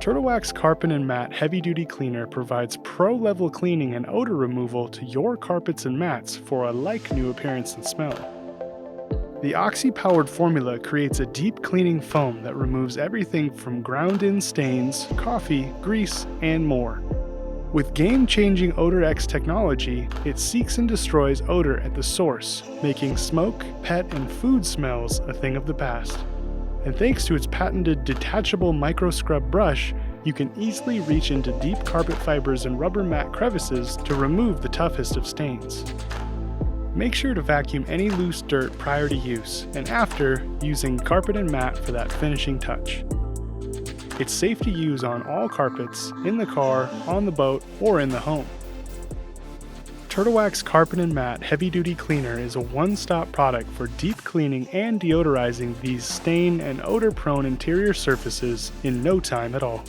Turtle Wax Carpet and Mat Heavy Duty Cleaner provides pro-level cleaning and odor removal to your carpets and mats for a like-new appearance and smell. The Oxi Powered formula creates a deep cleaning foam that removes everything from ground-in stains, coffee, grease, and more. With game-changing Odor-X technology, it seeks and destroys odor at the source, making smoke, pet, and food smells a thing of the past. And thanks to its patented detachable micro-scrub brush, you can easily reach into deep carpet fibers and rubber mat crevices to remove the toughest of stains. Make sure to vacuum any loose dirt prior to use and after using carpet and mat for that finishing touch. It's safe to use on all carpets, in the car, on the boat, or in the home. Turtle Wax Carpet and Mat Heavy Duty Cleaner is a one-stop product for deep cleaning and deodorizing these stain and odor-prone interior surfaces in no time at all.